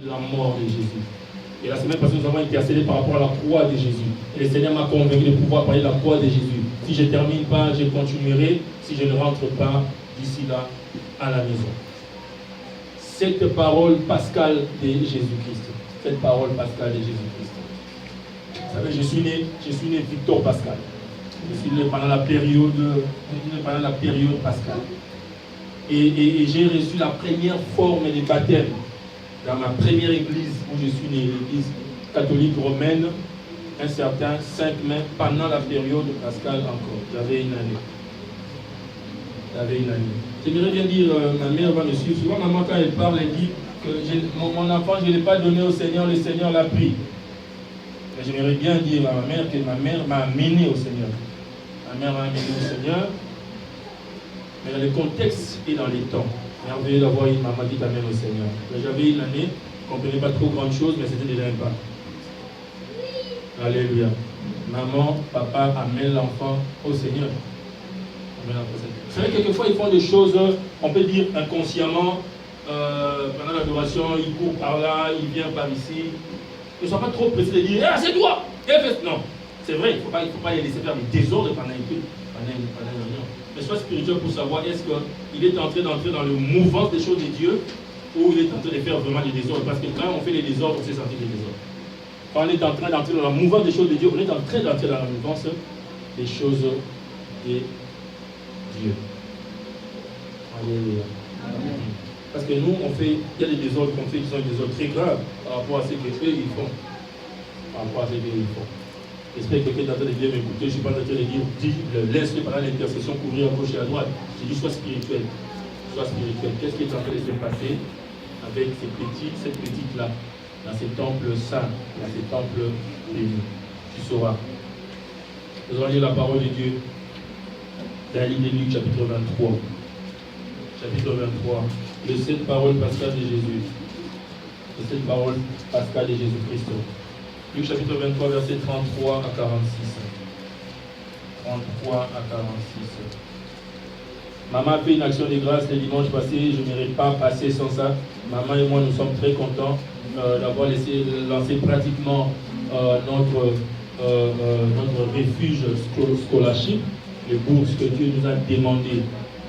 La mort de Jésus. Et la semaine passée, nous avons intercédé par rapport à la croix de Jésus. Et le Seigneur m'a convaincu de pouvoir parler de la croix de Jésus. Si je ne termine pas, je continuerai. Si je ne rentre pas d'ici là à la maison. Cette parole pascale de Jésus-Christ. Cette parole pascale de Jésus-Christ. Vous savez, je suis né Victor Pascal. Je suis né pendant la période pascale. Et j'ai reçu la première forme de baptême dans ma première église où je suis né, l'église catholique romaine, un certain 5 mai, pendant la période pascale encore. J'avais une année. J'aimerais bien dire, ma mère va me suivre. Souvent, maman, quand elle parle, elle dit que mon enfant, je ne l'ai pas donné au Seigneur, le Seigneur l'a pris. Mais j'aimerais bien dire à ma mère que ma mère m'a amené au Seigneur. Ma mère m'a amené au Seigneur. Mais le contexte est dans les temps. Merveilleux d'avoir une maman qui t'amène au Seigneur. J'avais une année, je ne comprenais pas trop grande chose, mais c'était déjà un pas. Alléluia. Maman, papa amène l'enfant au Seigneur. C'est vrai que quelquefois ils font des choses, on peut dire inconsciemment, pendant l'adoration, ils courent par là, ils viennent par ici. Ne sois pas trop pressé de dire, ah c'est toi! Non, c'est vrai, il ne faut pas les laisser faire des désordres pendant une réunion. Mais sois spirituel pour savoir est-ce qu'il est en train d'entrer dans le mouvement des choses de Dieu ou il est en train de faire vraiment des désordres. Parce que quand on fait des désordres, on sait sentir des désordres. Quand on est en train d'entrer dans le mouvement des choses de Dieu, on est en train d'entrer dans la mouvance des choses de Dieu. Alléluia. Parce que nous, il y a des désordres qu'on fait qui sont des désordres très graves par rapport à ce qu'eux ils font. J'espère que quelqu'un est en train de bien m'écouter. Je ne suis pas en train de dire, laisse-le pendant l'intercession courir à gauche et à droite. Je dis, sois spirituel. Qu'est-ce qui est en train de se passer avec cette petite-là, dans ces temples saints, dans ces temples bénis? Tu sauras. Nous allons lire la parole de Dieu dans le livre de Luc, chapitre 23. Chapitre 23. De cette parole pascale de Jésus. De cette parole pascale de Jésus-Christ. Luc chapitre 23, verset 33 à 46. 33 à 46. Maman a fait une action de grâce le dimanche passé, je n'irai pas passer sans ça. Maman et moi, nous sommes très contents d'avoir laissé lancer pratiquement notre refuge scholarship, les bourses que Dieu nous a demandé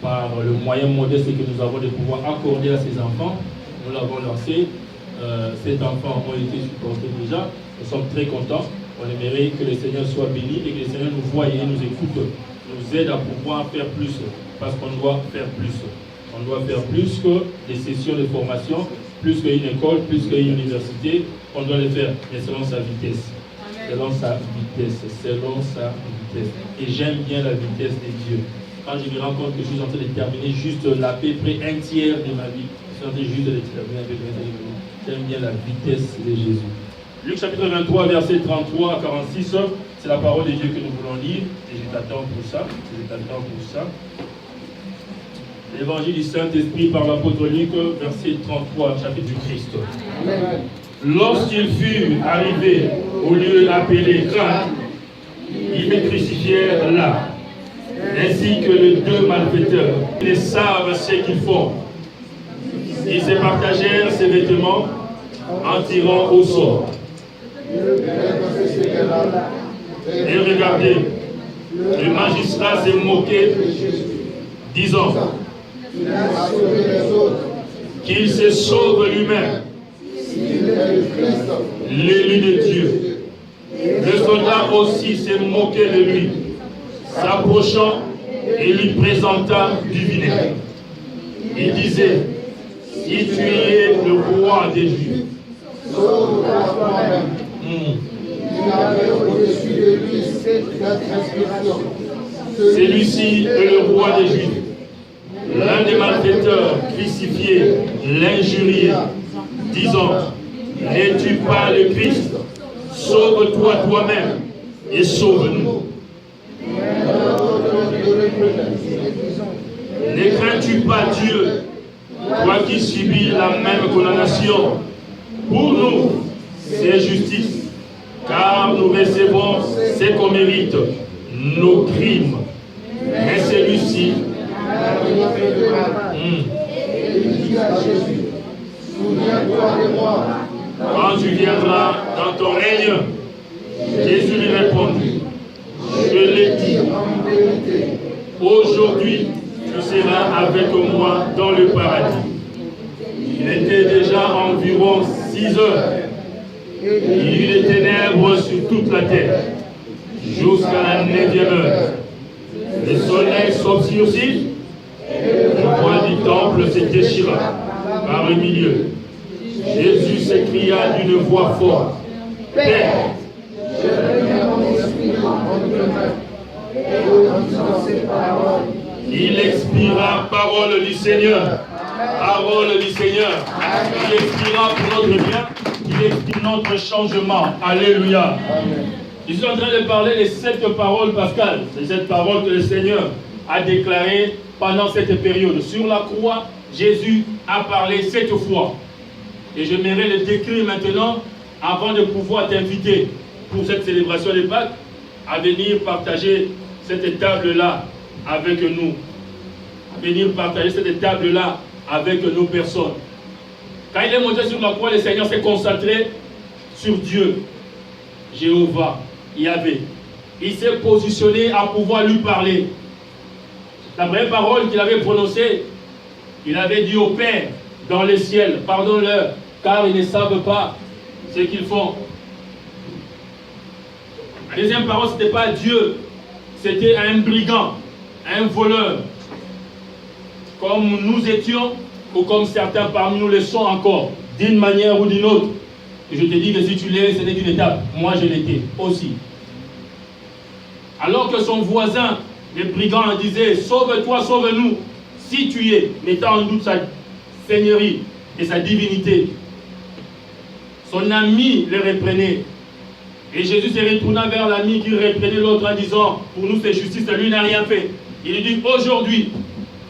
par le moyen modeste que nous avons de pouvoir accorder à ses enfants. Nous l'avons lancé. Ces enfants ont été supportés déjà. Nous sommes très contents. On aimerait que le Seigneur soit béni et que le Seigneur nous voie et nous écoute, nous aide à pouvoir faire plus. Parce qu'on doit faire plus. On doit faire plus que des sessions de formation, plus qu'une école, plus qu'une université. On doit le faire, mais selon sa vitesse. Selon sa vitesse. Et j'aime bien la vitesse de Dieu. Quand je me rends compte que je suis en train de terminer juste à peu près un tiers de ma vie, je suis en train juste de terminer un peu de ma vie. J'aime bien la vitesse de Jésus. Luc chapitre 23, verset 33 à 46, c'est la parole de Dieu que nous voulons lire. Et je t'attends pour ça. L'évangile du Saint-Esprit par l'apôtre Luc, verset 33, chapitre du Christ. Amen. Lorsqu'il fut arrivé au lieu appelé Grâce, ils me crucifièrent là, ainsi que les deux malfaiteurs. Ils savent ce qu'ils font. Ils se partagèrent ses vêtements en tirant au sort. Et regardez, le magistrat s'est moqué, disant qu'il se sauve lui-même, l'élu de Dieu. Le soldat aussi s'est moqué de lui, s'approchant et lui présenta du vinaigre. Il disait, si tu es le roi des Juifs, sauve-toi toi-même. Il avait au-dessus de lui cette inscription. Celui-ci est le roi des Juifs. L'un des malfaiteurs crucifiés l'injuriait, disant, n'es-tu pas le Christ? Sauve-toi toi-même et sauve-nous. Ne crains-tu pas Dieu, toi qui subis la même condamnation? Pour nous, c'est justice, car nous recevons ce qu'on mérite, nos crimes. Mais celui-ci, il dit à Jésus, souviens-toi de moi. Quand tu viendras dans ton règne. Jésus lui répondit, je l'ai dit en vérité, aujourd'hui tu seras avec moi dans le paradis. Il était déjà environ 6 heures. Il y eut des ténèbres sur toute la terre, jusqu'à la 9e heure. Le soleil s'obscurcit, le point du temple se déchira par le milieu. Jésus s'écria d'une voix forte, Père, je remets mon esprit entre tes mains. Et en disant ces paroles, il expira, parole du Seigneur. Parole du Seigneur. Il expira pour notre bien, il expire notre changement. Alléluia. Je suis en train de parler de cette parole, Pascal. C'est cette parole que le Seigneur a déclarée pendant cette période. Sur la croix, Jésus a parlé 7 fois. Et je m'aimerais le décrire maintenant avant de pouvoir t'inviter pour cette célébration de Pâques à venir partager cette table-là avec nous. À venir partager cette table-là avec nos personnes. Quand il est monté sur la croix, le Seigneur s'est concentré sur Dieu, Jéhovah, Yahvé. Il s'est positionné à pouvoir lui parler. La vraie parole qu'il avait prononcée, il avait dit au Père dans les ciels, pardonne-leur, car ils ne savent pas ce qu'ils font. La deuxième parole, ce n'était pas Dieu, c'était un brigand, un voleur. Comme nous étions, ou comme certains parmi nous le sont encore, d'une manière ou d'une autre. Et je te dis que si tu l'es, ce n'est qu'une étape. Moi, je l'étais aussi. Alors que son voisin, le brigand, disait, sauve-toi, sauve-nous, si tu es, mettant en doute sa seigneurie et sa divinité. Son ami le reprenait. Et Jésus se retourna vers l'ami qui reprenait l'autre en disant, pour nous c'est justice, lui n'a rien fait. Il lui dit, aujourd'hui,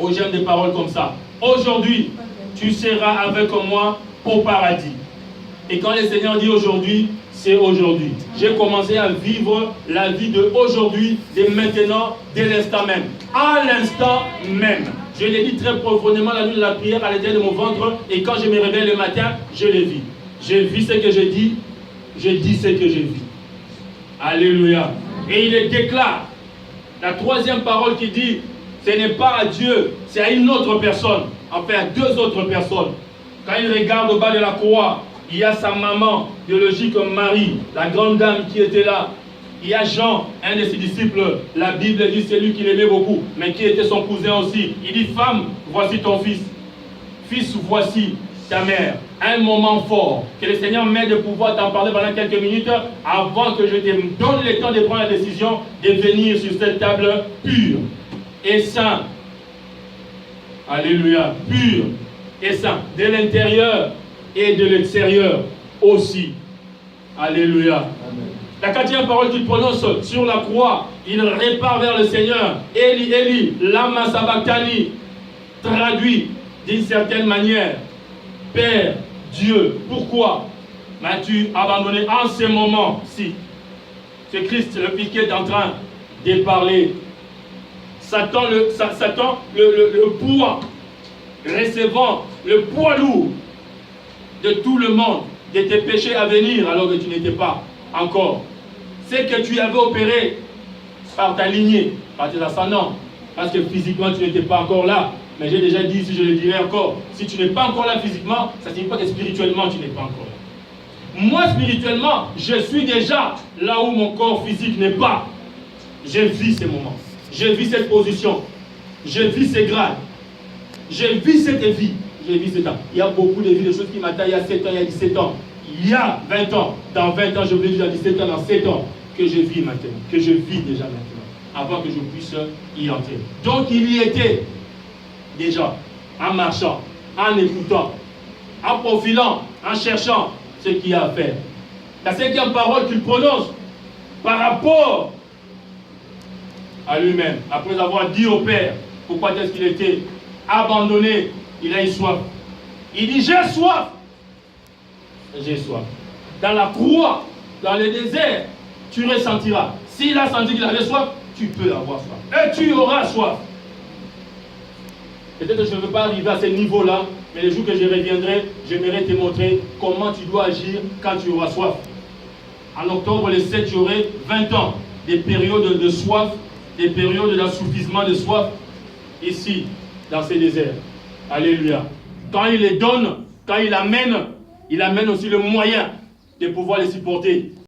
oh j'aime des paroles comme ça, aujourd'hui, tu seras avec moi au paradis. Et quand le Seigneur dit aujourd'hui, c'est aujourd'hui. J'ai commencé à vivre la vie de aujourd'hui, de maintenant, de l'instant même. À l'instant même. Je l'ai dit très profondément la nuit de la prière à l'intérieur de mon ventre. Et quand je me réveille le matin, je le vis. Je vis ce que je dis ce que je vis. Alléluia. Et il le déclare. La troisième parole qui dit, ce n'est pas à Dieu, c'est à une autre personne. Enfin, à 2 autres personnes. Quand il regarde au bas de la croix, il y a sa maman, biologique comme Marie, la grande dame qui était là. Il y a Jean, un de ses disciples. La Bible dit c'est lui qui l'aimait beaucoup, mais qui était son cousin aussi. Il dit, femme, voici ton fils. Fils, voici ta mère. Un moment fort. Que le Seigneur m'aide de pouvoir t'en parler pendant quelques minutes avant que je te donne le temps de prendre la décision de venir sur cette table pure et sainte. Alléluia. Pure et sainte. De l'intérieur et de l'extérieur aussi. Alléluia. Amen. La 4e parole qu'il prononce sur la croix, il répare vers le Seigneur. Eli, Eli, lama sabachthani, traduit d'une certaine manière. Père, Dieu, pourquoi m'as-tu abandonné en ce moment-ci? C'est Christ, le Fils qui est en train de parler. Satan, le poids, recevant le poids lourd de tout le monde, de tes péchés à venir alors que tu n'étais pas encore. C'est que tu avais opéré par ta lignée, par tes ascendants, parce que physiquement tu n'étais pas encore là. Mais j'ai déjà dit, si je le dirai encore, si tu n'es pas encore là physiquement, ça ne signifie pas que spirituellement tu n'es pas encore là. Moi spirituellement, je suis déjà là où mon corps physique n'est pas. Je vis ces moments, je vis cette position, je vis ces grades, je vis cette vie. J'ai vu 7 ans. Il y a beaucoup de vies, de choses qui m'attendent il y a 7 ans, il y a 17 ans. Il y a 20 ans. Dans 20 ans, je voulais dire dans 17 ans, dans 7 ans, que je vis maintenant. Que je vis déjà maintenant. Avant que je puisse y entrer. Donc il y était déjà, en marchant, en écoutant, en profilant, en cherchant ce qu'il y a à faire. La 5e parole qu'il prononce par rapport à lui-même, après avoir dit au Père, pourquoi est-ce qu'il était abandonné. Il a eu soif. Il dit, j'ai soif. J'ai soif. Dans la croix, dans le désert, tu ressentiras. S'il a senti qu'il avait soif, tu peux avoir soif. Et tu auras soif. Peut-être que je ne veux pas arriver à ce niveau-là Mais le jour que je reviendrai, j'aimerais te montrer comment tu dois agir quand tu auras soif. En octobre le 7, j'aurai 20 ans, des périodes de soif, des périodes d'assoupissement de soif, ici, dans ces déserts. Alléluia. Quand il les donne, quand il amène aussi le moyen de pouvoir les supporter.